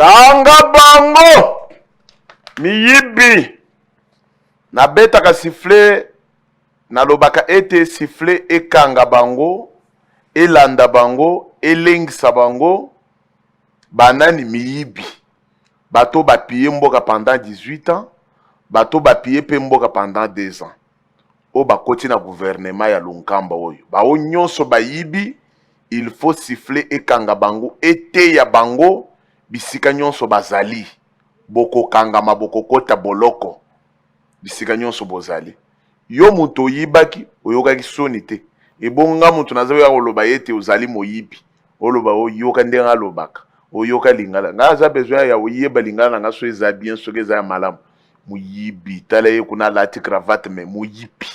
Kanga bango miyibi na beta ka sifflet na lobaka ete sifflet ekanga bango elanda bango elengisa bango banani miyibi bato bapie mboka pendant 18 ans bato bapie pe mboka pendant 2 ans o bakoti na gouvernement ya Lunkamba oyo bao nyonso bayibi il faut siffler ekanga bango ete ya bango bisika nyonso bazali boko kangama boko kota boloko bisika nyonso bozali yo muto yibaki oyokaki soni te ebonga mutu nazayo ya koloba ete ozali moyibi oloba oyoka ndenga lobaka oyoka lingala ngaza besoin ya oyeba lingala nga so eza bien so eza ya malamu moyibi tala ye kuna lati cravate mais moyibi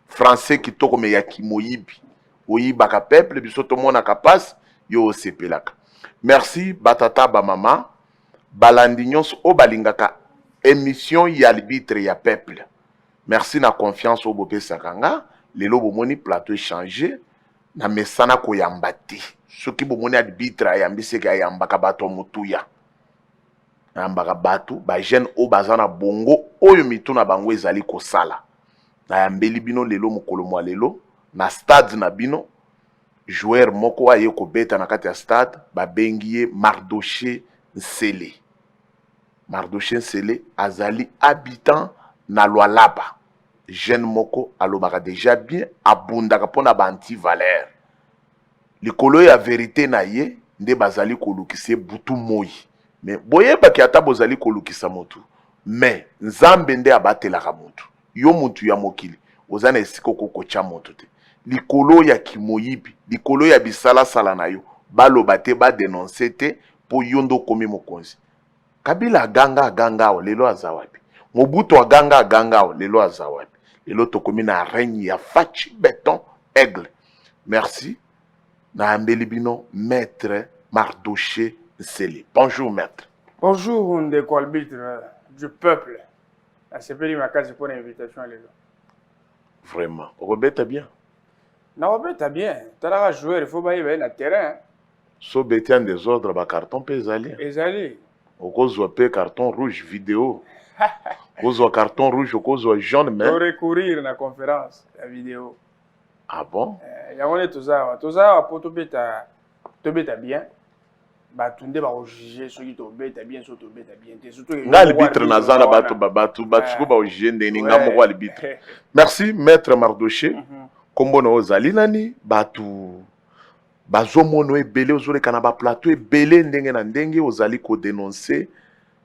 français kitoko me ya ki moyibi oyibaka peuple biso to mona kapasi yo osepelaka. Merci batata ba mama balandi nyonso o balingaka émission ya arbitre ya peuple. Merci na confiance au bopesaka nga lelo bomoni plateau changer na mesana ko yambati soki bomoni arbitre ayambiseki ayambaka bato mutuya ayambaka bato ba jeune o bazana bongo oyo mituna bango ezali kosala na yambeli bino lelo mokolo mwa lelo na stade na bino joueur moko aye kobeta na kati ya stade babengi ye Mardoché Nsele. Mardoché Nsele azali habitant na Lualaba. Jeune moko alobaka déjà bien abundaka pona ba anti-valeur. Likolo ya vérité na ye nde bazali kolukise butu moi. Mais boyeba ki ata bozali kolukisa motu. Mais nzambe nde abatelaka motu. Yo motu ya mokili ozana esiko kokocha motu te. Likolo ya kimoyibi, likolo ya bisala sala na yo, baloba te ba dénoncer te po yondo komi mokonzi. Kabila ganga o lelo azawapi. Mobutu ganga o lelo azawapi. Lelo tokomi na règne ya fachi béton aigle. Merci. Na ambeli bino maître Mardoché Nsele. Bonjour maître. Bonjour ndeko arbitre du peuple. Asepeli makazi pour l'invitation lelo. Vraiment. Robeta bien. Non, t'as bien. T'as la joueur, il faut pas y aller na terrain. So beti en désordre ba carton pe ezali. Ezali. Okozwa pe carton rouge vidéo. Okozwa carton rouge, okozwa jaune mais. Faut recourir na conférence la vidéo. Ah bon? Ya on est toza pour to beta bien. Ba tunde ba juger ceux qui to beta bien, so to beta bien. Surtout nga arbitre nazana bato babatu batuko ba juger ndeni nga moko arbitre. Merci maître Mardoché. Kombo na ozali nani batu bazomono ebele ozoleka na ba plateau ebele ndenge na ndenge ozali ko dénoncer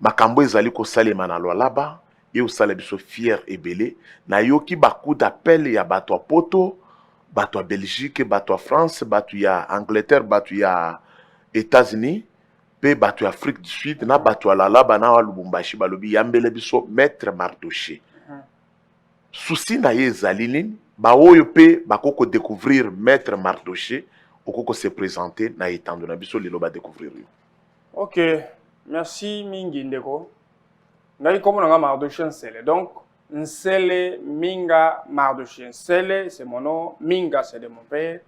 makambo ezali ko salema na Lualaba et osala biso fier ebele na yoki ba coup d'appel ya bato a poto bato a Belgique bato a France bato ya Angleterre bato ya États-Unis pe bato ya Afrique du Sud na bato a Lualaba na Lubumbashi balobi yambele biso maître Mardoché. Souci na ye ezali nini baoyo pe bakoko découvrir maître Mardoché okoko se présenter na etando na biso lelo ba découvrir yo. OK, merci mingi ndeko. Ngai komo na Mardoché Nsele. Donc Nsele Minga Mardoché Nsele c'est mon nom, Minga c'est de mon père.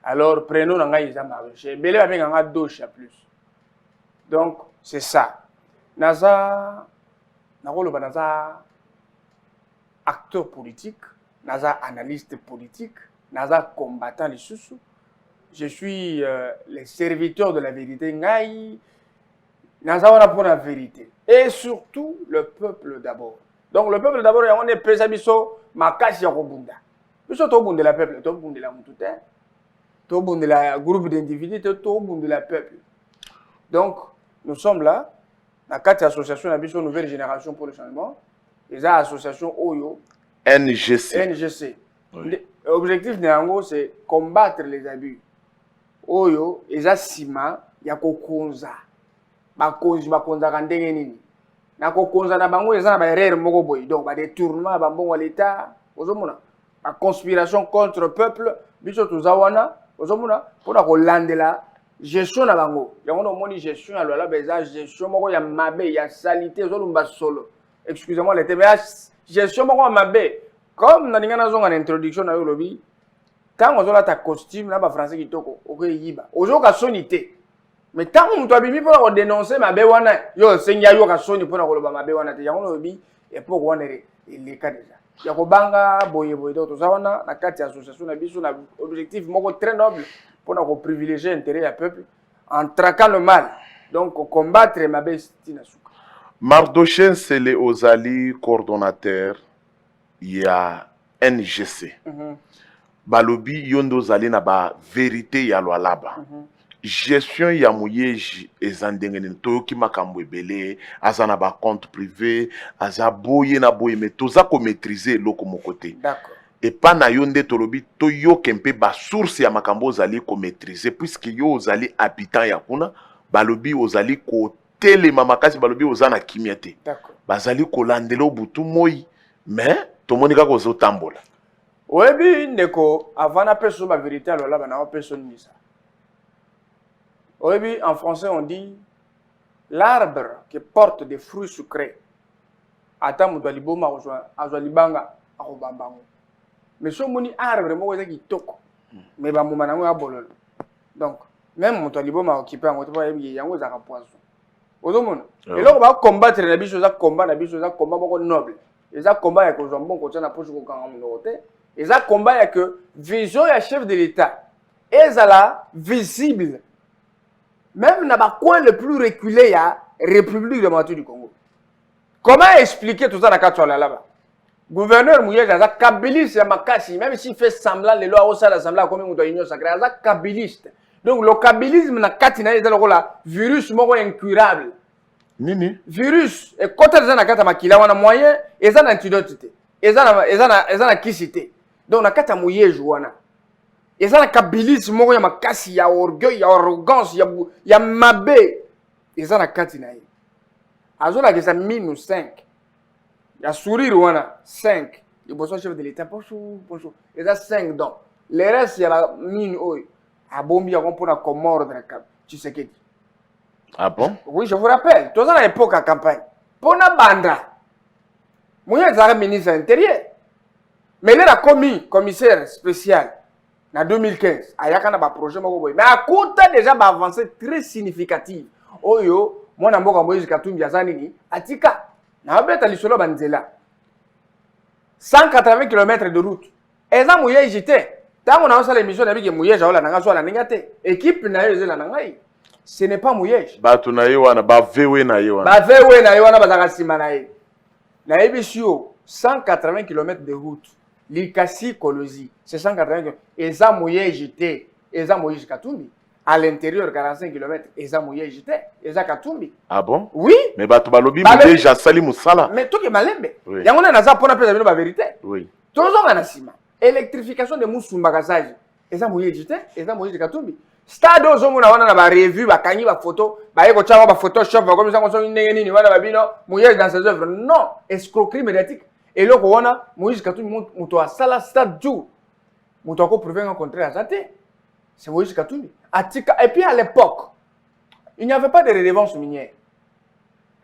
Alors prénom na ngai za Mardoché. Bele ba benga nga Docha plus. Donc c'est ça. Naza nakoloba naza acteur politique. Naza analyste politique, naza combattant les sous. Je suis le serviteur de la vérité. Ngai, naza wana pour la vérité. Et surtout le peuple d'abord. Donc le peuple d'abord, on est pesa biso makasi ya kobunda. Biso to bunda la peuple, to bunda la mutute. To bunda la groupe d'individus, to bunda la peuple. Donc nous sommes là, la 4 associations la biso nouvelle génération pour le changement. Les associations Oyo NGC. Oui. L'objectif de Nango, c'est combattre les abus. Oyo, eza sima, ya kokonza. Bakonzi, bakonza kandenge nini. Na kokonza na bango, eza na ba erreur moko boy. Donc, ba détournement, ba mbongo l'État. Ozomona. Ba conspiration contre le peuple. Biso tuzawana. Ozomona. Pona ko landela. Gestion na bango. Yango no moni gestion ya Lualaba, eza gestion moko ya mabe, ya salité, ozolumba solo. Excusez-moi les termes. Gestion moko mabe comme na ninga nazonga na introduction na yo lobi tango zola ta costume na ba français kitoko okoyiba ozoka sonité Mais tant que tu as mis pour dénoncer ma béwana, yo senga yo ka soni pour na ma béwana te yango lobi et pour wana les cas déjà. Ya ko banga boye to zawana na kati association na biso na objectif moko très noble pour na ko privilégier intérêt ya peuple en traquant le mal. Donc combattre ma bestie na suka. Mardochène Sele Ozali coordonnateur ya NGC. Balobi yondo zali na ba vérité ya lwalaba. Gestion ya muyeji ezandengene toyoki makambo ebele azana ba compte privé azaboye na boye mais toza ko maîtriser loko mokote. D'accord. Et pas na yonde tolobi toyo kempe ba source ya makambo zali ko maîtriser puisque yo ozali habitant ya kuna balobi ozali ko telema makasi balobi ozana kimiate. D'accord. Bazali ko landelo butu moi mais tomonika ko zo tambola. Oyebi ndeko avant na peso ba vérité alors là na personne ni ça. Oui, en français, on dit l'arbre qui porte des fruits sucrés. Attends, je vais mais si on dit arbre, je vais toko. Mais je vais donc, même si on va occuper un poisson. Et là, on va combattre les biches, combat noble. Les combat avec les jambons, qu'on a posé au camp. Les combat avec vision et chef de l'État. Et là, visible. Même dans le coin le plus reculé, il y a la République démocratique du Congo. Comment expliquer tout ça dans le là-bas? Gouverneur Mouye, il y a kabiliste, même s'il fait semblant, les lois au sein de l'Assemblée, comme il y a une sacrée, il y a kabiliste. Donc le kabilisme, il y a un virus incurable. Nini? Virus, et quand il y a un moyen, il y a un antidote. Il y a un kissité. Donc il y a un Mouye, et ça, le kabilisme, il y a makasi, il y a orgueil, il y a arrogance, il y a mabé. Et ça, la katinaï. Azola, il y a minus 5. Il y a sourire, il y a 5. Il y a chef de l'État, bonjour. Il y a 5 dons. Les restes, il y a la mine, à Bombi, on peut comme mort de la cap. Tu sais qui? Ah bon? Oui, je vous rappelle. Tout ça, à l'époque, à campagne. Pour la banda. Moi, il y a ministre de l'Intérieur. Mais il y a commissaire spécial. En 2015, il y a un projet, mais à côté déjà avancé très significatif. Oyo, moi, je suis Moïse Katumbi Yazanini, Atika, na beta lisolo banzela. 180 km de route. Et ça, Mouye j'étais. Tant qu'on a fait l'émission, on a vu que Mouye Jaola n'a pas ningate. Équipe n'a eu la nangai. Ce n'est pas Mouye. Batu na yewana, ba vewe na yewana. Ba vewe na yewana bazaka simanae. Na ebisio 180 km de route. Likasi Kolosi, c'est 180 km. Et ça, Mouye j'étais. Et ça, Moïse Katumbi. À l'intérieur, 45 km. Et ça, Mouye j'étais. Et ça, Katumbi. Ah bon? Oui. Mais Batu Balobi, Mouye Jassali Moussala. Mais tout est malembe. Oui. Yango na za pona pesa la vérité. Oui. Tozo na sima. Électrification de Moussumba Kasaji. Et ça, Mouye j'étais. Et ça, Moïse Katumbi. Stade ozo mona wana na ba revue, ba kanyi ba photo, ba yeko tchanga ba photoshop, ba comme ça, on so ndenge nini wana ba bino, Mouye dans ses œuvres. Non. Escroquerie médiatique. Et là, on a Moïse Katumbi, on a sala stade jour. On a prouvé un contraire à santé. C'est Moïse Katumbi. Et puis à l'époque, il n'y avait pas de redevance minière.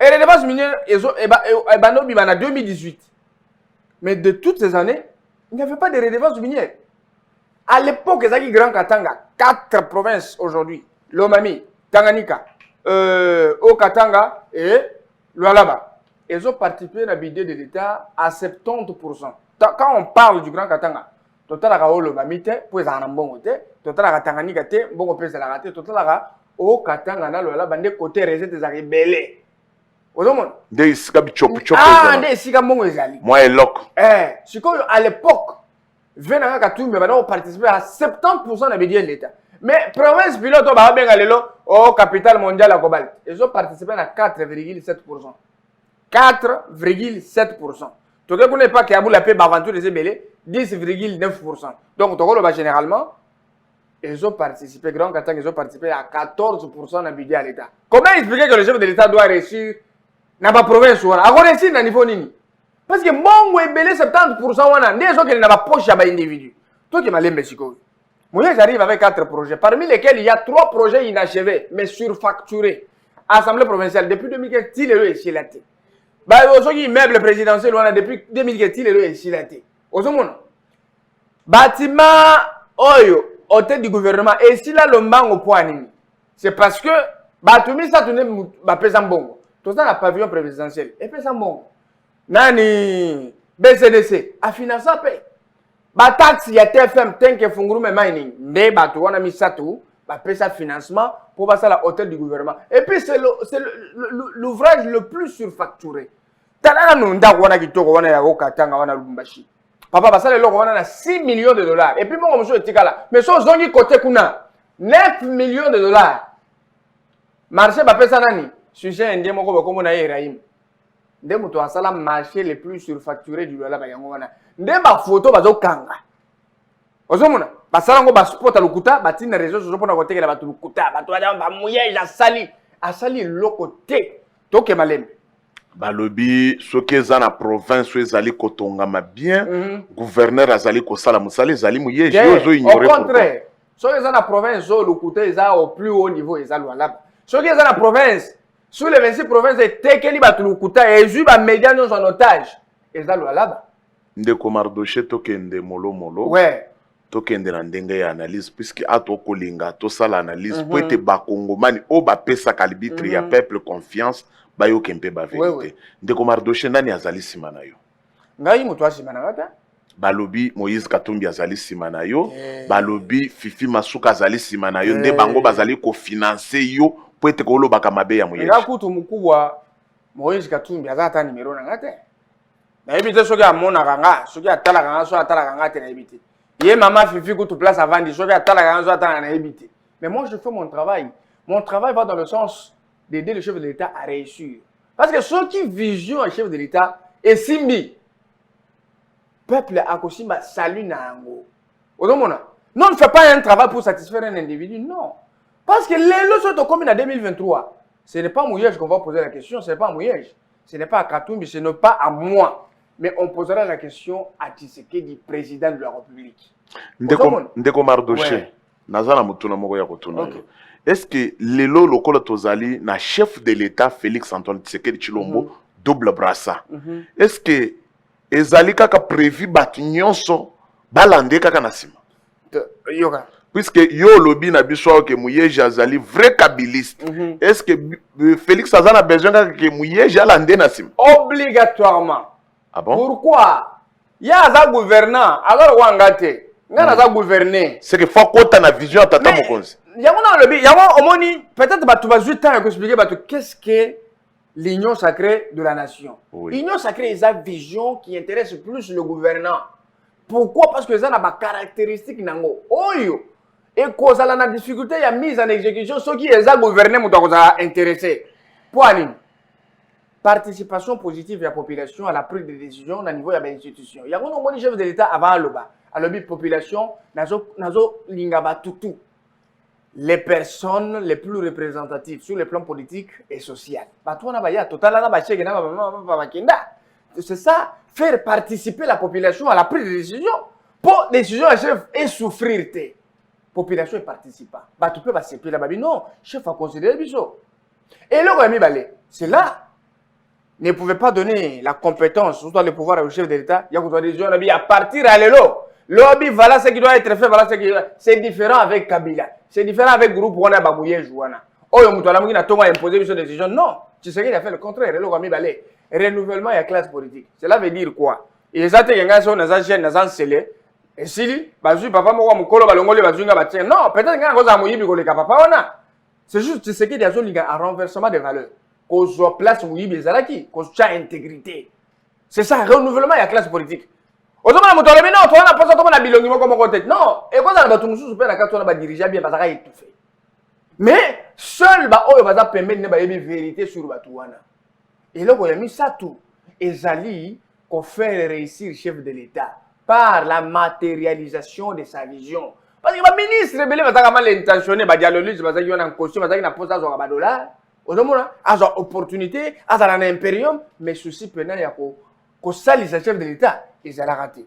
Et les redevances minières, en 2018. Mais de toutes ces années, il n'y avait pas de redevance minière. À l'époque, il y avait Grand Katanga, 4 provinces aujourd'hui. Lomami, Tanganyika, Haut-Katanga et Lualaba. Ils ont participé à la budget de l'État à 70%. Quand on parle du Grand Katanga, total à le Mamite, pour les Anambon, total à Tanganyika, bon peu de la raté, total à au Katanga, là, bande côté réseau des rebelles. Au monde. Des Sikabi Chop. Ah, des Sikamon Ezali. Moi, et Lok. C'est à l'époque, Venanga Katumbi, on participé à 70% de la budget de l'État. Mais province pilote, on va bien aller là, au capital mondial à Cobalt. Ils ont participé à 4,7%. 4,7%. Tu ne connais pas qu'il y a la paix aventure des ébélés, 10,9%. Donc, tu vois, généralement, ils ont participé, Grand Katanga, ils ont participé à 14% de budget à l'État. Comment expliquer que le chef de l'État doit réussir dans la province ou à réussir dans le niveau nini? Parce que mon ébélé 70%, des gens qui n'ont pas poche à l'individu. Toi qui m'as l'aimé, moi, j'arrive avec 4 projets, parmi lesquels il y a 3 projets inachevés, mais surfacturés. Assemblée provinciale, depuis 2015, il est chez la tête. Bah, aujourd'hui, immeuble présidentiel, on a depuis 2015, il est chez la tête. Aujourd'hui, bâtiment, oyo, hôtel du gouvernement, et si là, le manque au point, c'est parce que Bato misa tune ba pesa mbongo. Tout ça na pavillon présidentiel. Et pesa mbongo. Nani BCDC a financé paix. Ba taxe ya TFM tenke funguru me mining. Nde bato wana misatu ba pesa financement pour passer la hôtel du gouvernement. Et puis c'est l'ouvrage le plus surfacturé. Talana nunda wana kitoko wana ya Okatanga wana Lubumbashi. Papa basala loko wana na 6 millions de dollars. Et puis mon monsieur etikala. Mais so zongi côté kuna 9 millions de dollars. Marché ba pesa nani? Sujet indien moko ba komo na Ibrahim. Nde muto asala marché le plus surfacturé du dollar ba yango wana. Nde ba photo bazo kanga. Ozomona basala ngo ba sport alukuta batina réseaux sociaux pona kotekela batu lukuta. Batu ba mouye ja sali. Asali loko te. Toke malembe. Balobi soki eza na province oyo ezali kotongama bien gouverneur azali kosala mosala ezali muyeji ozo ignorer au contraire soki eza na province oyo lokuta eza au plus haut niveau eza lwalaba soki eza na province sur les 26 provinces etekeli bato lokuta ezwi bamédia nyonso en otage eza lwalaba ndeko Mardoché tokende molomolo ouais tokende na ndenge ya analyse puisque ato kolinga tosala analyse po ete bakongomani oyo bapesaka libitre ya peuple confiance bayoke mpe bavérité ndeko Mardoché nani azali nsima na yo ngai moto asima na ngata balobi Moïse Katumbi azali nsima na yo balobi Fifi Masuka azali nsima na yo nde bango bazali kofinanse yo po ete kolobaka mabe ya moyeji nga kutu mukubwa Moïse Katumbi aza ata nimero na ngata nayebi te soki amonaka nga soki atalaka nga so atalaka nga te nayebi te ye mama Fifi kutu place avandi soki atalaka nga so atalaka nayebi te mais moi je fais mon travail va dans le sens d'aider le chef de l'État à réussir. Parce que ceux qui vision un chef de l'État et simbi, peuple a kosimba salut nango. Non, on ne fait pas un travail pour satisfaire un individu, non. Parce que les leçons sont comme en 2023. Ce n'est pas à Mouyej qu'on va poser la question, ce n'est pas à Mouyej. Ce n'est pas à Katumbi, ce n'est pas à moi. Mais on posera la question à Tshisekedi, président de la République. Ndeko Mardoché, nazana mutuna moko ya kotuna. Est-ce que lelo lokola tozali na chef de l'État Félix Antoine Tshisekedi Tshilombo double brassa? Est-ce que ezali kaka prévu batu nyonso balande kaka na sima? Yoka. Puisque yo lobi na biso ke Muyeji azali vrai kabiliste. Est-ce que Félix azana besoin kaka ke Muyeji alande na sima? Obligatoirement. Ah bon? Pourquoi? Ya aza gouvernant, alors wangate. Nga aza gouverner. C'est que faut kota na vision tata mokonzi. Yango na lobi, yango omoni peut-être batu bazu temps ya expliquer batu qu'est-ce que l'union sacrée de la nation. L'union sacrée est une vision qui intéresse plus le gouvernant. Pourquoi? Parce que ça a des caractéristiques nango. Oyo et cause la difficulté il y a mise en exécution ceux qui est gouverner muto intéressé. Pour aller participation positive de la population à la prise de décision au niveau de l'institution. Il y a un chef de l'État avant l'oba. À la population nazo lingaba tutu. Les personnes les plus représentatives sur le plan politique et social. C'est ça, faire participer la population à la prise de décision. Pour décision, chef et souffrir. La population est participant. Tu peux passer là non, chef a considéré biso. Et le c'est là. Ne pouvait pas donner la compétence, surtout le pouvoir au chef de l'État. Il y a des gens à partir à l'élo. Lobby, voilà ce qui doit être fait, voilà ce qui c'est différent avec Kabila. C'est différent avec le groupe Wana Babouye Jouana. Oh, il y a imposé une décision. Non, tu sais qu'il a fait le contraire. Renouvellement et classe politique. Cela veut dire quoi? Et ça, tu as un scellé. Et si, papa, moi, mon colo, balongoli, bazunga, batien. Non, peut-être qu'il y a un mouillé, bigolé, papa, c'est juste, tu sais qu'il y a un renversement des valeurs. Qu'on soit place mouillé, bizarraki, qu'on soit intégrité. C'est ça, renouvellement et classe politique. Ozoma muto lebi non toi na posa to na bilongi moko moko tête non et quoi ça batu mususu pe na ka to na ba diriger bien bazaka étouffé mais seul ba oyo baza permettre ne ba yebi vérité sur batu wana et là on a mis ça tout ezali qu'on fait réussir chef de l'État par la matérialisation de sa vision parce que ba ministre belé bazaka mal intentionné ba dialogue bazaki wana en costume bazaki na posa zo ba dollar ozomona azo opportunité azala na imperium mais souci penal ya ko salisa chef de l'État ils ont raté.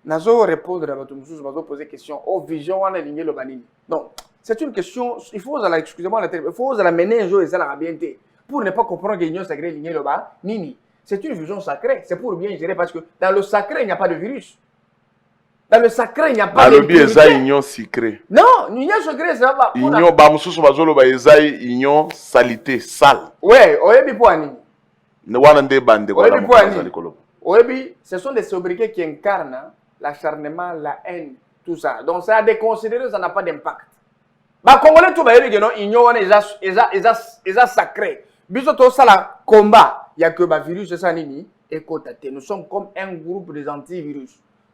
Nazo répondre à votre monsieur, nazo poser question. Oh vision wana ligne le banini. Non, c'est une question. Il faut excusez-moi la il faut la mener un jour et ça la bien pour ne pas comprendre que l'union sacrée ligne le bas nini. C'est une vision sacrée. C'est pour bien gérer parce que dans le sacré il n'y a pas de virus. Dans le sacré, il n'y a pas Nalobi eza d'impurité. union secret. Non, l'union secrète, ça va. Union ba mususu bazolo ba eza union salité sale. Ouais, oyebi poani. Ne wana nde bande kwa Oyebi poani. kolo. Oyebi, ce sont des sobriquets qui incarnent l'acharnement, la haine, tout ça. Donc ça a déconsidéré, ça n'a pas d'impact. Bah Congolais tout bayebi que non, union wana eza sacré. Biso to sala combat, il y a que ba virus ça nini ekotate. Nous sommes comme un groupe des antivirus.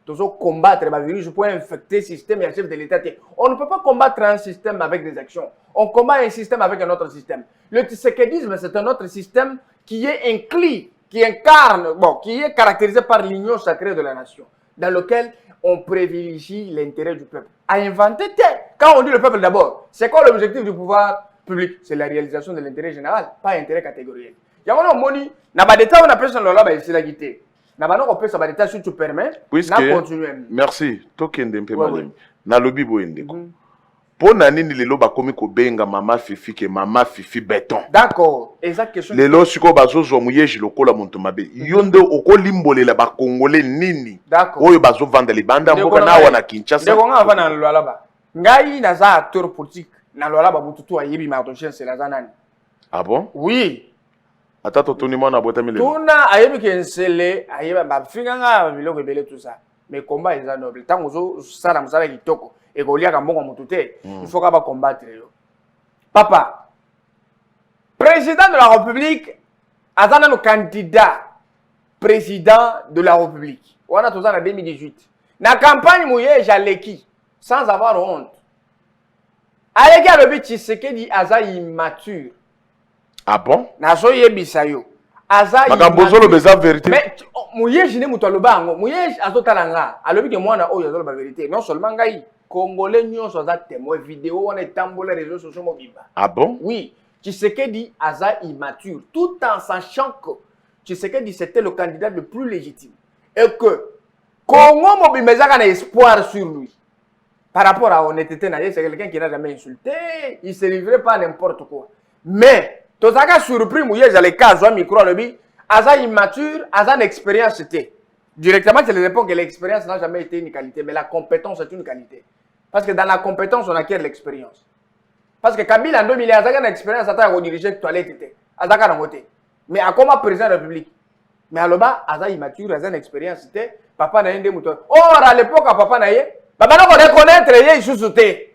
Nous allons combattre les virus pour infecter le système et le chef de l'État. On ne peut pas combattre un système avec des actions. On combat un système avec un autre système. Le tshisekidisme, c'est un autre système qui est inclus, qui incarne, bon, qui est caractérisé par l'union sacrée de la nation, dans lequel on privilégie l'intérêt du peuple. À inventer, quand on dit le peuple d'abord, c'est quoi l'objectif du pouvoir public? C'est la réalisation de l'intérêt général, pas l'intérêt catégoriel. Il y a un moni, n'a pas d'état, on appelle ça là-bas, c'est la guité. On peut savoir si tu permets. Merci. Tokende mpe malemi. Na lobi boyendeko. Po na nini lelo bakomi ko benga mama Fifi ke mama Fifi béton. D'accord. Exact question. Lelo siko bazozo muyeji lokola muntu mabe. Yonde okolimbolela ba Congolais nini? D'accord. Oyo bazo vanda libanda mboka na wana Kinshasa. Ndeko nga vana na lwalaba. Ngai naza acteur politique na lwalaba bututu ayebi Mardochien c'est la zanani. Ah bon? Oui. Ata totoni mwana bota mile. Tuna ayebi kensele ayeba ba finga nga biloko ebele tout ça. Mais combat est noble. Tant ozo sala musala kitoko et kolia ka mbongo mutute, il faut ka combattre yo. Papa, président de la République, azana no candidat président de la République. Wana tozana 2018. Na campagne mouye jaleki sans avoir honte. Aleki alobi Tshisekedi aza immature. Ah bon? Nazo yebisa yo. Aza Makambozolo beza vérité. Mais mouye jine muto alobango, mouye azotalanga. Alobi ke mwana oyo azolo ba vérité. Non seulement ngai Congolais nyonso aza témoin vidéo on est tambola réseaux sociaux mobimba. Ah bon? Oui, Tshisekedi aza immature tout en sachant que Tshisekedi c'était le candidat le plus légitime et que Congo mobimba ezaka na espoir sur lui. Par rapport à honnêteté, c'est quelqu'un qui n'a jamais insulté, il ne se livrait pas à n'importe quoi. Mais tozaka surpris mouye dans les cas où micro lebi aza immature, aza une expérience c'était. Directement je réponds que l'expérience n'a jamais été une qualité mais la compétence est une qualité. Parce que dans la compétence on acquiert l'expérience. Parce que Kabila en 2000 aza une expérience à diriger toilette était. Aza na ngote. Mais à comment président de la République. Mais à l'oba aza immature, aza une expérience c'était papa na yende muto. Or à l'époque papa na ye baba na ko reconnaître ye isusu te.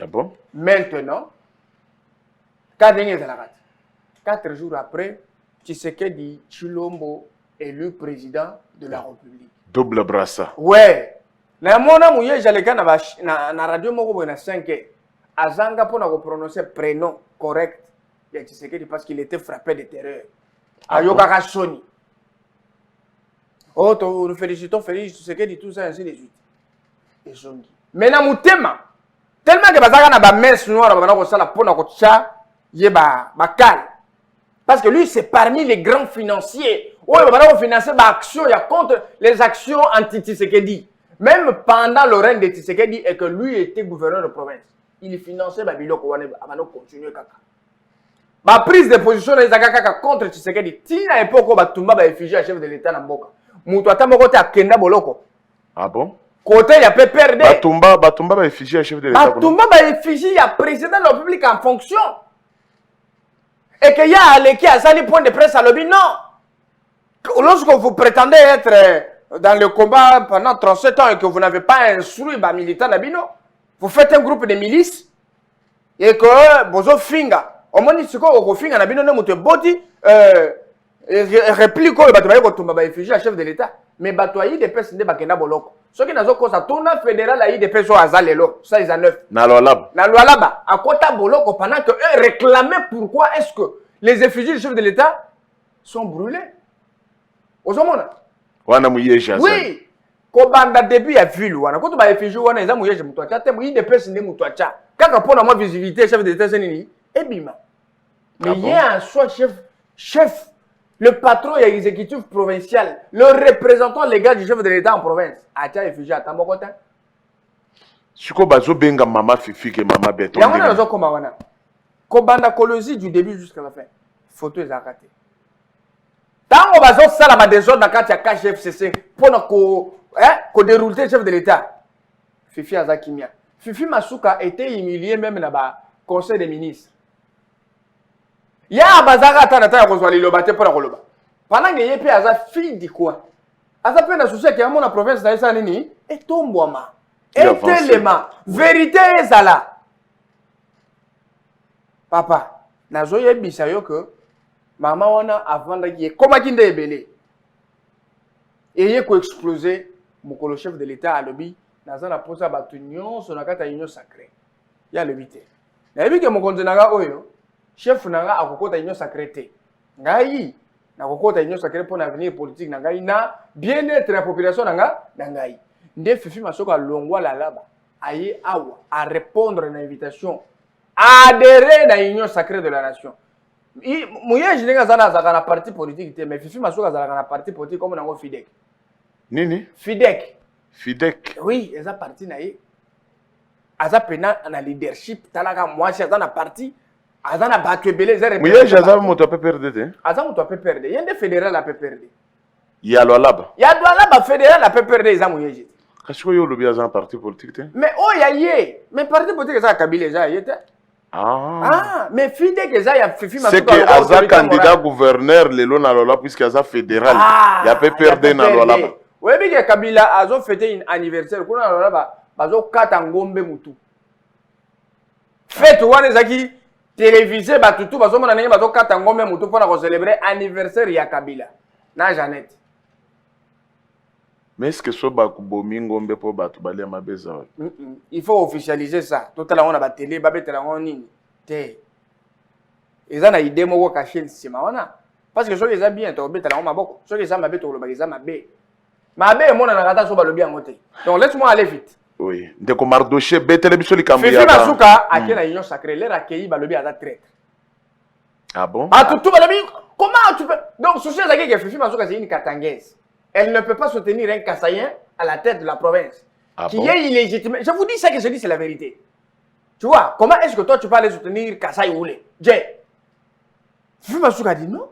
Ah bon? Maintenant 4 jours après, Tshisekedi Chilombo élu président de la République. Double brassa. Ouais. Na mona mouye jaleka na radio moko na 5 azanga pona ko prononcer prénom correct de Tshisekedi parce qu'il était frappé de terreur. Ayoka ka soni. Oh, nous félicitons Tshisekedi tout ça ainsi de suite. Et zongi. Mais na mutema tellement que bazaka na ba messe noire ba na ko sala pona ko tcha yeba bakal. Parce que lui, c'est parmi les grands financiers. Oui, il va financer des actions, il y a contre les actions anti-Tshisekedi. Même pendant le règne de Tshisekedi et que lui était gouverneur de province. Il finançait Babiloko avant continuer kaka. Ma prise de position de Zagakaka contre Tshisekedi. Si à l'époque, on va effigie à chef de l'État Namboka. Moutouata Mokote à Kenda Boloko. Ah bon? Côté, il y a PPRD. Batumba va effigie à chef de l'État. Batumba va effigie, il y a président de la République en fonction. Et qu'il y a Aleki à Sali point de presse à l'objet, non. Lorsque vous prétendez être dans le combat pendant 37 ans et que vous n'avez pas instruit les militants d'Abino, vous faites un groupe de milices et que vous finga. Au moins, si vous finga d'Abino, vous avez boti réplique le bataille pour tomber effigie à chef de l'État. Mais bataille des personnes de Bakena Boloko. Ce qui n'a pas ça tourne fédéral à des personnes à Zalelo, ça ils en neuf. Na Lualaba. Na Lualaba, à Kota Boloko, pendant que eux réclamaient pourquoi est-ce que les effigies du chef de l'État sont brûlées. Aux hommes. Oui. Kobanda début à ville wana. Quand tu vas effigie wana, ils ont mouillé je mutwacha, te mouillé des personnes de mutwacha. Quand on prend la visibilité chef de l'État c'est nini? Et bima. Mais il y a un soit chef. Le patron et l'exécutif provincial, le représentant légal du chef de l'État en province, a été réfugié à Tambokota. Siko bazo benga mama Fifi ke mama Béton. Il y a un autre comme wana. Kobanda Kolosi du début jusqu'à la fin. Photo est arrêtée. Tant qu'on va ça la désordre dans le cas FCC pour qu'on déroule le chef de l'État. Fifi Azakimia. Fifi Masuka était humilié même dans le conseil des ministres. Il y a un bazar à temps pour le battre pour le pendant que y a un fille de quoi? Aza pe na souci que mon province na isa nini et tombouama. Et tellement vérité ezala. Papa, na zo yebisa yo que maman wana avant d'aller comment kinde ebele. Et yé ko exploser mokolo chef de l'État à lobby na za na posa batu nyonso na kata union sacrée. Ya le bité. Na yebi ke mokonzi nanga oyo chef nanga akokota union sacrée te. Ngai na kokota union sacrée pour l'avenir politique na ngai na bien-être la population na ngai. Nde Fifi Masuka longwa la laba aye awa à répondre à l'invitation adhérer à l'union sacrée de la nation. Mouye jininga zana zaka na parti politique te mais Fifi Masuka zaka na parti politique comme nango Fidek. Nini? Fidek. Fidek. Oui, eza parti na ye. Aza pena na leadership talaka mwasi aza na parti azana batu ebele zere. Mouye jaza moto peut perdre te. Aza moto peut perdre. Yende fédéral a peut perdre. Ya lo alaba. Ya do alaba fédéral a peut perdre eza mouye. Kasi ko yo lobi aza parti politique te. Mais oh ya ye, mais parti politique eza Kabila eza ye te. Ah, mais Fidek eza ya Fifi Masuka. C'est que aza candidat gouverneur lelo na lola puisque aza fédéral. Ya peut perdre na lo alaba. Oui, mais Kabila a fêté un anniversaire. Kuna lola bazo kata ngombe mutu. Fête wana ezaki télévisé batutu bazomona ndenge bazokata ngombe mutu mpona célébrer anniversaire ya Kabila na Jeannette. Mais est-ce que so bakubomi ngombe po batu balia mabeza? Il faut officialiser ça. Totala on a ba télé babetela nini te. Eza na idée moko caché nsima wana. Parce que soki eza bien to betela on maboko. Soki eza mabe to loba eza mabe. Mabe mona na kata so ba lobi yango te. Donc laisse-moi aller vite. Oui, ndeko Mardoché betele biso likambo ya. Fifi Masuka akela union sacrée l'air accueilli ba lobi aza traître. Ah bon? Ah tout ba lobi comment tu peux donc souci ezaki que Fifi Masuka c'est une katangaise. Elle ne peut pas soutenir un Kassaïen à la tête de la province. Ah qui bon? est illégitime. Je vous dis ça que je dis c'est la vérité. Tu vois, comment est-ce que toi tu peux aller soutenir Kassaï Oulé? Jay. Fifi Masuka dit non,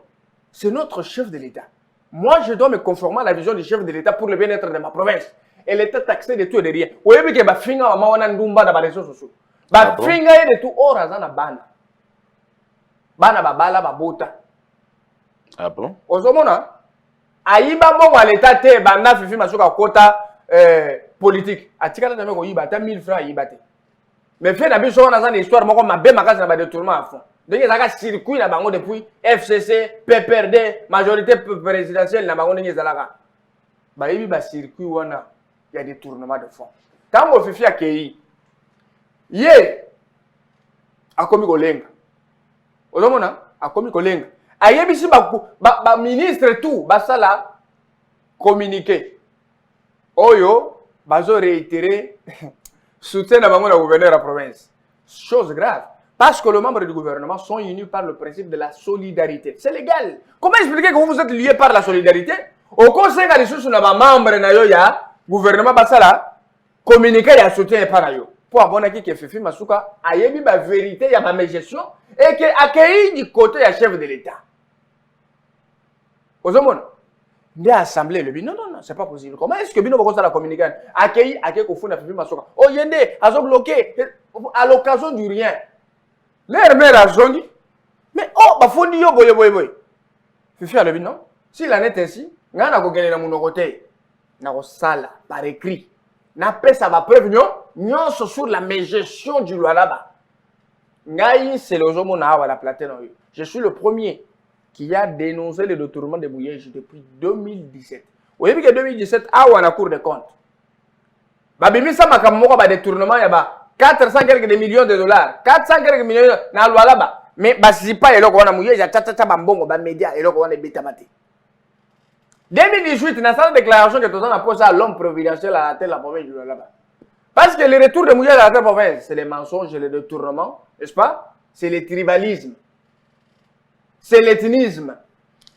c'est notre chef de l'État. Moi je dois me conformer à la vision du chef de l'État pour le bien-être de ma province. Elle était taxée de tout et de rien. Vous voyez que Bafinga wa mawana ndumba na réseaux sociaux. Bafinga de tout or azana bana. Bana babala babota. Ah bon? Ozomona ayiba mbongo à l'état te banda Fifi Masuka kota politique. Atikala na meko yiba ta 1000 francs yiba te. Mais fait na biso wana zana histoire moko mabe makasi na ba détournement à fond. Donc ezaka circuit na bango depuis FCC, PPRD, majorité présidentielle na bango ndenge zalaka. Ba yibi ba circuit wana il y a des tournements de fonds. Tant que Fifi akei, ye, a commis kolenga. Ozomona, a commis kolenga. Ayebisi ba ministre tout, basala communiqué. Oyo, bazo réitérer soutien à la gouverneur de la province. Chose grave. Parce que les membres du gouvernement sont unis par le principe de la solidarité. C'est légal. Comment expliquer que vous êtes liés par la solidarité? Au conseil de ressources, on a des membres na gouvernement basala communiquer ya soutien par ayo pour abona ki que Fifi Masuka ayebi ba vérité ya ma gestion et que accueilli du côté ya chef de l'État. Ozomona de assemblée le non c'est pas possible. Comment est-ce que bino bako la communiquer accueilli ko funda Fifi Masuka o yende azo bloqué à l'occasion du rien l'air mère azongi mais oh ba fondi yo boy Fifi a le non s'il en est ainsi ngana ko gagner na munokote na sala par écrit na pesa ba preuve nyon sur la gestion du loi là-bas. Ngai c'est le jomo na wa la platine. Je suis le premier qui a dénoncé le détournement de Mouyej depuis 2017. Vous voyez que 2017 a ou na cour des comptes. Ba bimi sa makamoko ba détournement ya ba 400 quelques millions de dollars, 400 quelques millions na loi là-bas. Mais ba si pas eloko wana Mouyej ya tata ba mbongo ba média eloko wana betamate. 2018, dans cette déclaration que tout le monde a posée à l'homme providentiel à la tête de la province du là-bas. Parce que le retour de Mouyej à la tête de la province, c'est les mensonges et les détournements, n'est-ce pas? C'est le tribalisme. C'est l'ethnisme.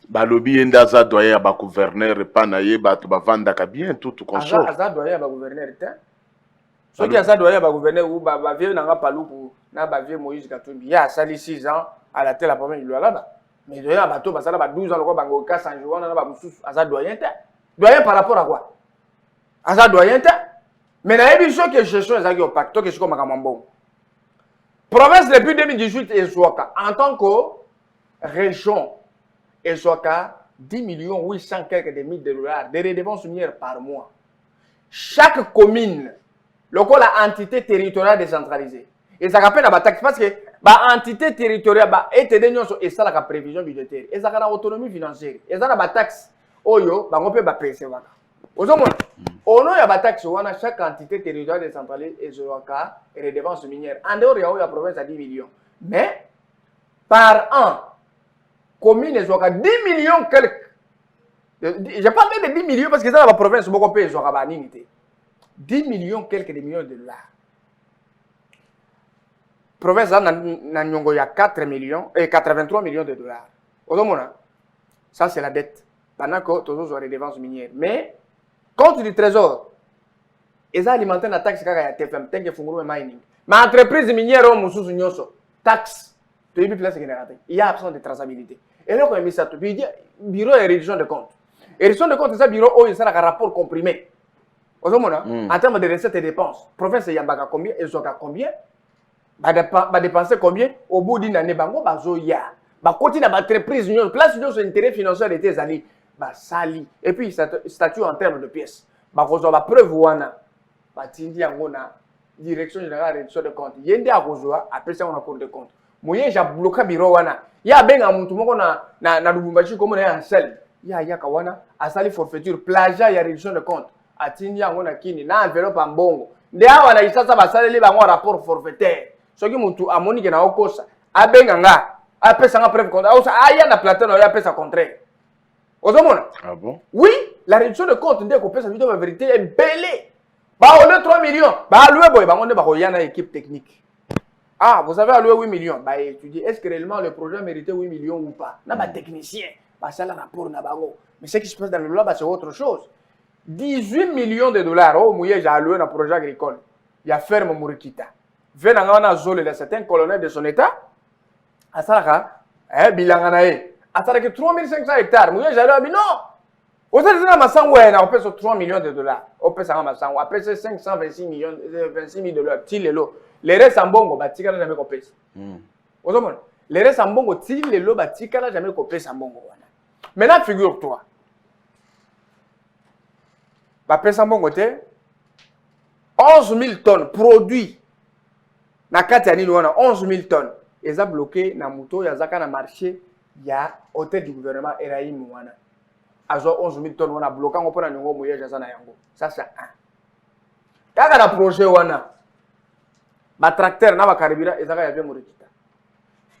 Balobi endaza doyer ba gouverneur panaye ba to ba vanda ka bien tout consort. Aza doyer ba gouverneur te. Ceux qui aza doyer ba gouverneur ou ba vieux nanga paluku na ba vieux Moïse Katumbi. Il y a sali 6 ans à la tête de la province du là-bas. Mais il y a bateau, parce que là, 12 ans, le bango cas sans jouer, on a pas doyen. Doyen par rapport à quoi? À doyen. Mais il y a des choses que je suis au pacte, que je suis comme un bon. Province depuis 2018 et Soaka, en tant que région, et Soaka, 10 800 quelques de mille de dollars de redevances minières par mois. Chaque commune, la entité territoriale décentralisée. Et ça rappelle la taxe parce que l'entité territoriale et ça la prévision budgétaire. Et ça a une autonomie financière. Et ça a une taxe. Oyo, on peut payer. Au nom de la taxe, chaque entité territoriale décentralisée et les dépenses minières. En dehors, il y a la province à 10 millions. Mais, par an, commune, il y a 10 millions quelques. Je n'ai pas fait de 10 millions parce que ça, la province, beaucoup paye, 10 millions quelques de millions de dollars. Province, il y a 4 millions et 83 millions de dollars. Ça, c'est la dette. Pendant que tous les les dépenses minières. Mais, compte du trésor, ils ont alimenté la taxe qui a été faite, tant que font mining. Mais entreprise minière, taxe, il y a absence de traçabilité. Et là, on a mis ça, il dit bureau et réduction de compte. Et réduction de compte, c'est un bureau où il y a un rapport comprimé. En termes de recettes et dépenses, province, il y a combien, ils ont combien, va dépenser combien, au bout d'une année, il y a. Côté de l'entreprise, place de intérêt financier de tes alliés. Sali. Et puis, statut en termes de pièces. Preuve, direction générale de réduction de compte. Il y a après ça, on a cours de compte. Moi, j'ai bloqué le bureau. Il y a bien un mouton na Lubumbashi comme on est en sel. Il y a kawana, à sali forfaiture, plagiat, il y a réduction de compte. À Tindia, on a kini, na enveloppe en bongo. Ndea wana isa ça va saler ba un rapport forfaitaire. Ce qui moutou a monique na okosa. A benganga, après ça, on a preuve compte. Ah, il y a la plateau, il y a après ça contraire. Ah bon? Oui, la réduction de compte, dès qu'on peut s'inviter la vérité est belée. Au lieu de 3 millions, on a une équipe technique. Ah, vous avez alloué 8 millions. Étudiez, est-ce que réellement le projet méritait 8 millions ou pas? On a un technicien. Ça, le rapport, mais ce qui se passe dans le loi, c'est autre chose. 18 millions de dollars, j'ai alloué un projet agricole. Il y a ferme Murikita. Venant à zone de certains colonels de son état, à ça, bilanganae. À ça, 3500 hectares. J'ai alloué, non! Au États-Unis, on peut 3 millions de dollars. On peut 526 millions, 26 000 dollars. Les restes en bongo, batika n'a jamais coupé. Les restes en bongo, les lots, batika n'a jamais coupé en bongo. Maintenant, figure-toi. Batika en bongo, 11 000 tonnes produits. Na Katiani, 11 000 tonnes. Ils ont bloqué na moto, ils ont marché. Il y a hôtel du gouvernement Eraï Mouana. Azo 11 000 tonnes, on a bloqué, on a bloqué, ça c'est un. Quand on a projet, on a un tracteur, on a un carburant, et ça va y avoir un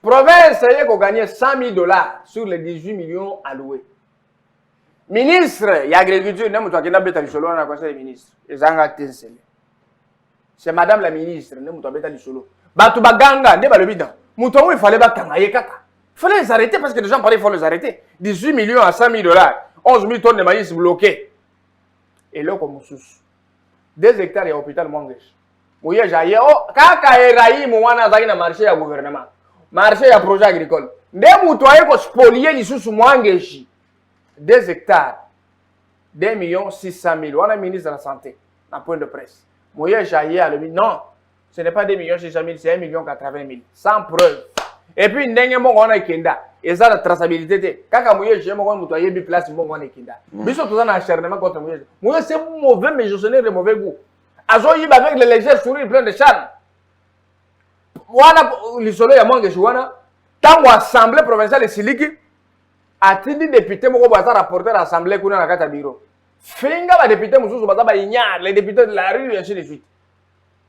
province, il y a gagné 100 000 dollars sur les 18 millions alloués. Ministre, il y a agriculture, on a un conseil des ministres. C'est madame la ministre, on a un solo. Batubaganga, il fallait il fallait les arrêter parce que les gens parlaient, il faut les arrêter. 18 millions à 100 000 dollars. 11 000 tonnes de maïs bloquées. Et là, comme sous 2 hectares, il y a l'hôpital Mwangesh. Oui, j'ai dit, oh, quand il y a un marché au gouvernement, marché à projet agricole, des moutons qui spoliés les sous Mwangesh. 2 hectares, 2 600 000. On a ministre de la Santé, un point de presse. Oui, j'ai dit, non, ce n'est pas 2 600 000, c'est 1 80 000. Sans preuve. Et puis, on a kenda. Et ça, la traçabilité. Quand on a dit, on a une place, on a kenda. Mais surtout, on a un acharnement contre moi. Moi, c'est mauvais, mais je suis de mauvais goût. Azoïb avec les légers sourires pleins de charme. Voilà, le soleil à moi, que je vois. Tant qu'on assemblée provinciale de Siliki, a dit député, on va rapporter à l'assemblée qu'on a à la bureau. Finga, les députés, les députés de la rue, et ainsi de suite.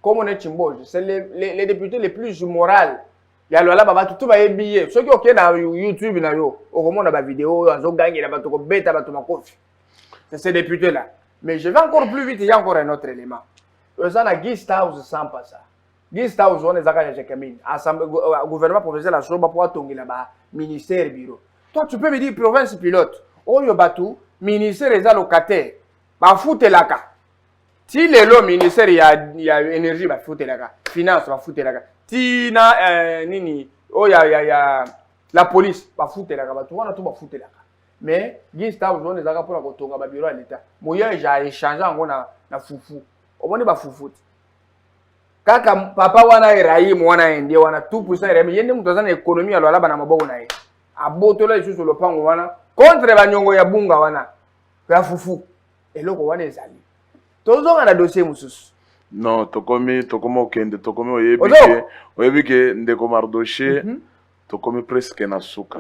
Comme on est Chimboge, c'est les députés les plus moraux. Il y a là tout va bien. Ceux qui ont dans YouTube, au moment de la vidéo, ils ont gagné la bateau bête à bateau c'est ces députés là. Mais je vais encore plus vite, il y a encore un autre élément. Ils ont la guest house sans pas ça. Guest house, on est à Jacquemin. Le gouvernement provincial a choisi pour attendre là-bas, ministère bureau. Toi, tu peux me dire province pilote. Oh, yo bateau, ministère est locataire. Bah, foutez la cas. Si le ministère, il y a énergie, bah, foutez la cas. Finance, bah, foutez la cas. Tina nini oh ya la police ba futelaka ba tout wana tout ba futelaka mais gista aujourd'hui ezaka pour la kotonga ba bureau à l'état moya ja échanger ngo na fufu omoni ba fufu kaka papa wana Ibrahim wana ende wana tout pour ça Ibrahim yende mutu azana économie alo alaba na maboko na ye abotola isusu lopango wana contre ba nyongo ya bunga wana ya fufu eloko wana ezali tozonga na dossier mususu non tokomi okende tokomi oyebike ndeko Mardoché tokomi presque na suka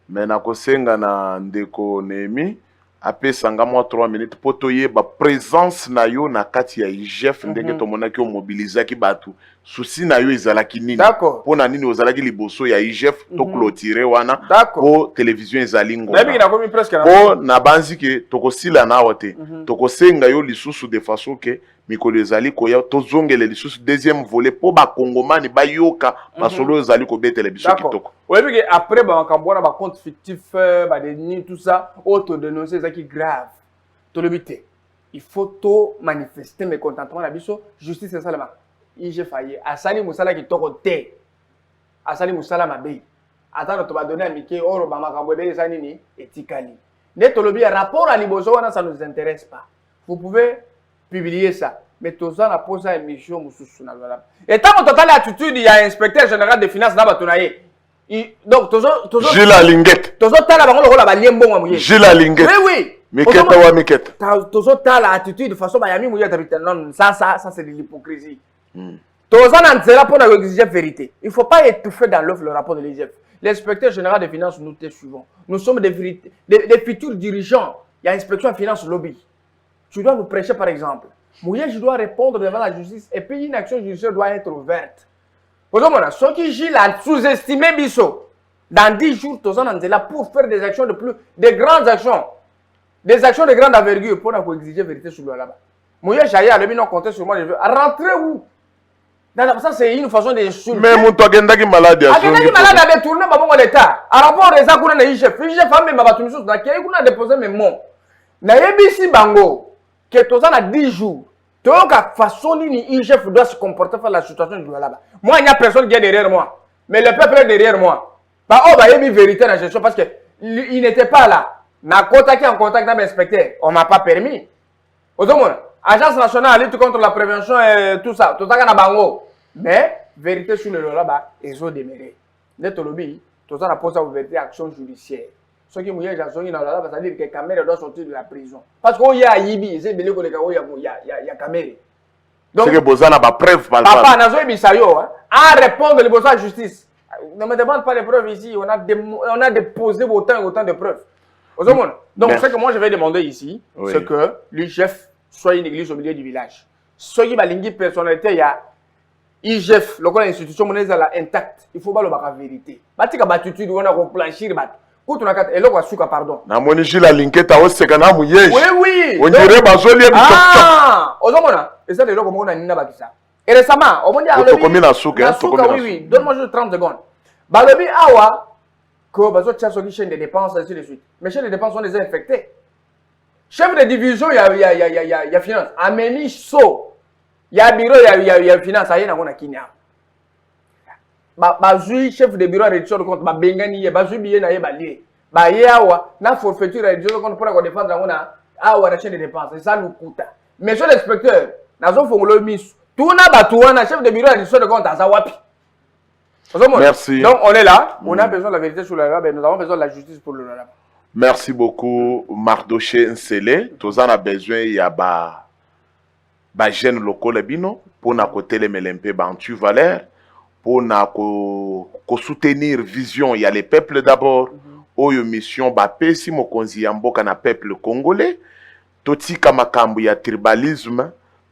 mais nakosenga na ndeko Nemi apesanga mwa 3 minutes po toyeba présence na yo na kati ya IGF ndenge tomonaki omobilizaki bato souci na yo ezalaki nini po na nini ozalaki liboso ya IGF to clôturer wana po télévision ezali ngona po na banzi ke tokosila na wote tokosenga yo lisusu de façon ke mikolo ezali koya tozongele lisusu deuxième volet po ba kongomani bayoka masolo ezali kobetela biso kitoko oyebi ke après ba makambo na ba compte fictif ba deni tout ça auto dénoncer ça qui grave to le bité il faut to manifester mécontentement na biso justice c'est ça le IGF failli asali musala kitoko te asali musala mabe atano to ba donner amike oro ba makambo ebele ça nini etikali ne to le bi rapport à liboso wana ça nous intéresse pas vous pouvez publier ça mais tout ça na posa émission mususu na lola et tant total attitude il y a inspecteur général des finances na batunaye donc tozo Gila Linguette tozo tala bango lokola ba liembo mwa muye Gila Linguette oui Miketa wa Miketa tozo tala attitude de façon ba yami muye tabita non ça c'est de l'hypocrisie tozo na nzela pour na exiger vérité il faut pas étouffer dans l'œuf le rapport de l'IGF l'inspecteur général des finances nous te suivons nous sommes des futurs dirigeants il y a inspection des finances lobby. Tu dois nous prêcher par exemple. Mouye, je dois répondre devant la justice et puis une action judiciaire doit être ouverte. Aujourd'hui, ceux qui Gilles a sous-estimé Bisso, dans 10 jours, tous en là pour faire des actions des grandes actions, des actions de grande envergure pour exiger vérité sur le là-bas. Mouye, j'ai à le compter sur moi, je veux rentrer où? Ça, c'est une façon d'insulter. Mais mon toit qui malade. Qui malade avait tourné par l'État. À rapport à ça, qu'on a eu chef. J'ai fait mes bateaux, qu'on a déposé mes mots. Na yebisi bango que tous en 10 jours. Donc à façon ni IGF doit se comporter face à la situation du là-bas. Moi il n'y a personne qui est derrière moi, mais le peuple est derrière moi. Pas oh bah yebi vérité dans la gestion parce que il n'était pas là. Na contacté en contact avec l'inspecteur, on m'a pas permis. Ozomo, agence nationale lutte contre la prévention et tout ça na bango. Mais vérité sur le là-bas, ils ont déméré. Net lobby, tout ça na posé à vérité action judiciaire. Ce qui mouillé j'ai sonné dans la là, ça veut dire que caméra doit sortir de la prison. Parce qu'il y a Yibi, c'est belé que il y a caméra. Donc c'est que bozana ba preuve palpable. Papa nazo bisayo à répondre les besoins de justice. Ne me demande pas les preuves ici, on a déposé autant de preuves. Donc ce que moi je vais demander ici, c'est que l'IGF soit une église au milieu du village. Ce qui va linguer personnalité il y a IGF, local institution monnaie intacte. Il faut pas le la vérité. Batika batitude on a replanchir bat. Pardon. Na moniji la linketa oseka na muyej. Oui. On dirait bazoli ah, ozomona. Et ça les logo mona nina bakisa. Et récemment, on m'a dit oui. Donne-moi juste 30 secondes. Balobi awa ko bazo tcha soki chaîne de dépenses ainsi de suite. Mais chaîne de dépenses sont déjà infectées. Chef de division il y a finance. Ameni so. Il y a bureau il y a finance aye na kona kinya. Bazui chef de bureau réduction de compte ba bengani ye bazui biye na ye balie ba ye awa na forfaiture réduction de compte pour défendre ngona awa na chaîne de dépenses ça nous coûte mais sur l'inspecteur nazo fongolo mis tout na batu wana chef de bureau réduction de compte ça wapi. Merci. Donc on est là, on a besoin de la vérité sur le là, nous avons besoin de la justice pour le là. Merci beaucoup Mardoché Nsele, tous en a besoin il y a ba jeune local bino pour na côté les MLMP Bantu Valère pour soutenir vision il y a les peuples d'abord oyo mission ba pesi mokonzi ya mboka na peuple congolais totika makambo ya tribalisme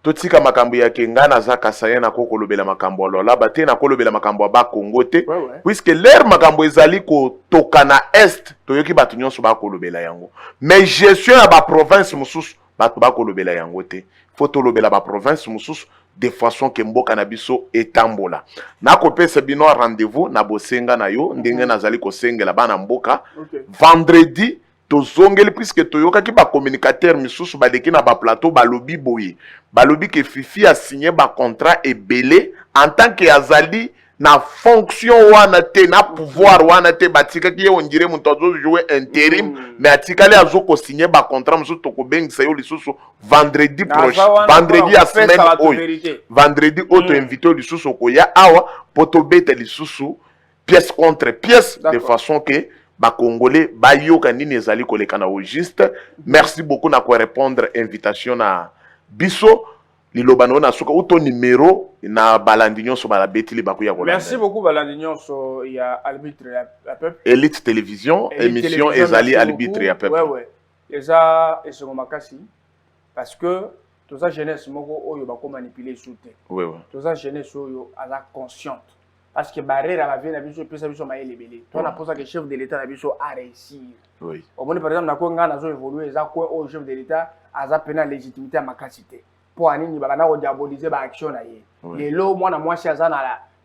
totika makambo ya kengana za kasaya na kokolobela makambo lola bate na kolobela makambo ba Congo te puisque l'air makambo ezali ko tokana est toyoki batu nyonso ba kolobela yango mais gestion ya ba province mususu batu ba kolobela yango te faut tolobela ba province mususu de façon que mboka na biso etambola na kopesa bino rendez-vous na bosenga na yo ndenge nazali kosengela bana mboka vendredi tozongeli puisque toyoka ki ba communicateur misusu baleki na ba plateau balobi boye balobi que Fifi a signé ba contrat ebele en tant que azali na fonction wana te na pouvoir wana te batikaki ye on dirait moto jouer intérim mais atikali azoko signer ba contrat musu tokobengisa yo lisusu vendredi prochain vendredi ya semaine oyo vendredi auto invité lisusu koya awa poto beta lisusu pièce contre pièce de façon que ba congolais ba yoka nini ezali koleka na au juste. Merci beaucoup na ko répondre invitation na biso lilobano na suka uto numéro na balandi nyonso bala betili bakuya kolanda. Merci beaucoup balandi nyonso ya arbitre ya peuple Elite Télévision émission ezali arbitre ya peuple. Ouais eza esengo makasi parce que toute sa jeunesse moko oyo bako manipuler soute. Ouais. Toute sa jeunesse oyo ala consciente parce que barrière la vie na biso pesa biso maele belé. Toi na posa que chef de l'état na biso a réussir. Oui. Au moins par exemple na ko ngana zo évoluer eza ko au chef de l'état aza pena légitimité à makasité. Pour anini bana ko diaboliser ba action na ye. Lelo mwana mwasi aza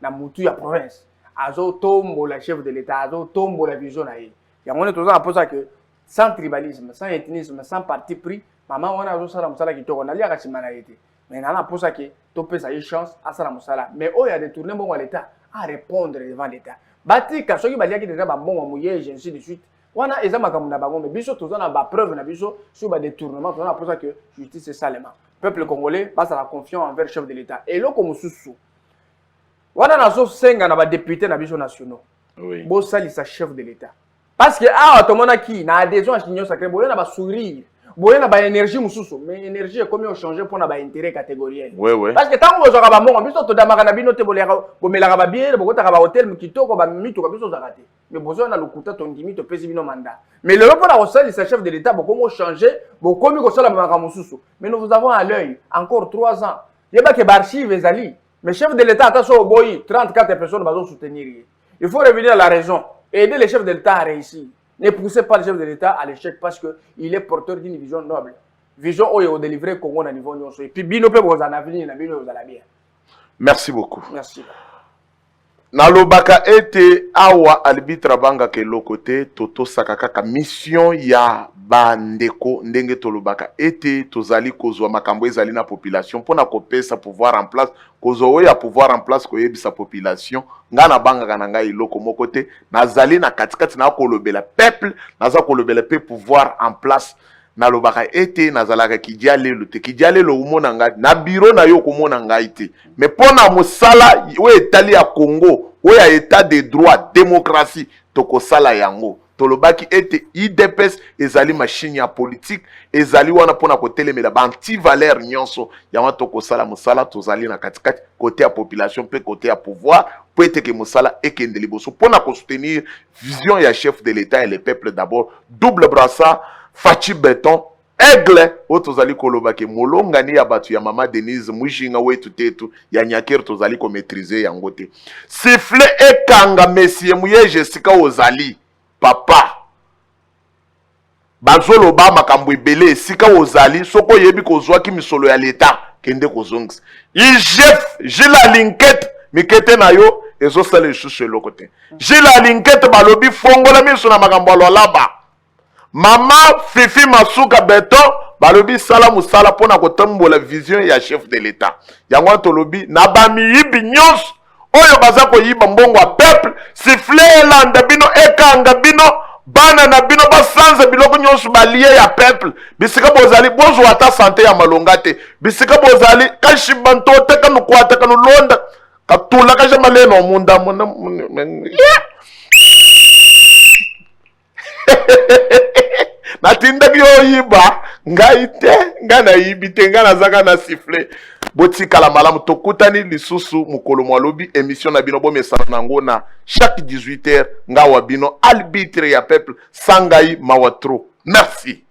na mutu ya province. Azo tombo la chef de l'état, azo tombo la vision na ye. Ya ngone toza na posa que sans tribalisme, sans ethnisme, sans parti pris, maman wana azo sala musala kitoko na lia kasimana yete. Mais na posa que to pesa ye chance à sala musala. Mais o ya détourner bon l'état à répondre devant l'état. Batika soki balia ki déjà ba bon moyeje ainsi de suite. Wana eza makambo na bango mais biso toza na ba preuve na biso sur ba détournement toza na posa que justice c'est salement. Peuple congolais passe à la confiance envers le chef de l'état. Et là comme sous wana nazo senga na ba député na biso nationaux. Oui. Bo sali sa chef de l'état. Parce que ah tomona ki na adhésion à l'union sacrée boye na ba sourire. Boye na ba énergie mususu mais énergie est comme changer pour na ba intérêt catégoriel. Ouais. Parce que tant que vous ba mongo biso to damaka na bino te bolera bo melaka ba biere bo kotaka ba hôtel mikitoko ba mito ka biso zakate. Mais besoin na lokuta ton dimi to pesi bino mandat. Mais le pour la recelle sa chef de l'état bo comment changer bo komi ko sala ba mususu. Mais nous vous avons à l'œil encore 3 ans. Yeba ke archive ezali. Mais chef de l'état attention au boy 34 personnes bazo soutenir. Il faut revenir à la raison. Aider les chefs de l'état à réussir. Ne poussez pas le chef de l'état à l'échec parce que il est porteur d'une vision noble. Vision où il a délivré Congo à niveau nyonso. Et puis bino pe vous en avenir na bino vous allez bien. Merci beaucoup. Merci. Nalobaka ete awa arbitre banga ke lokote toto sakaka mission ya bandeko ndenge tolobaka ete tozali kozwa makambo ezali na population pona kopesa pouvoir en place kozwa ya pouvoir en place koyebisa population ngana banga kana ngai loko mokote nazali na katikati na kolobela peuple naza kolobela pe pouvoir en place nalobaka ete nazalaka kidiale lute kidiale lo umona ngai na bureau na yo komona ngai te mais pona mosala o etali ya Congo o ya état de droit démocratie tokosala yango tolobaki ete IDPS ezali machine ya politique ezali wana pona kotelemela ba anti valeur nyonso ya wana tokosala mosala tozali na katikati côté ya population pe côté ya pouvoir po ete ke mosala ekende liboso pona ko soutenir vision ya chef de l'état et le peuple d'abord double brassard Fachi Béton, Aigle, otozali kolobake molongani ya batu ya mama Denise mwishinga wetu tetu ya nyakere tozali ko maîtriser yango te. Siffle ekanga mesie muyeje sika ozali papa. Bazolo ba makambo ebele sika ozali soko yebi kozwaki misolo ya leta kende kozongisa. Ijef jila linkete mikete na yo ezo sala lisusu lokote. Jila linkete balobi fongola miso na makambo alolaba. Mama Fifi Masuka Beto balobi sala musala pona kotambola vision ya chef de l'état. Yango tolobi na bami yibi nyos oyo baza ko yiba mbongo wa peuple siffle landa bino ekanga bino bana na bino basanze biloko nyos balie ya peuple bisika bozali bozo ata santé ya malongate bisika bozali kashibanto te kanu kwata kanu londa katula kajama leno munda natinda kyo yiba ngaite ngana yibite ngana zaka na siffler botika la malamu tokutani lisusu mukolo mwalobi émission na bino bomesana nango na chaque 18h ngawa bino arbitre ya peuple sangai mawatro merci.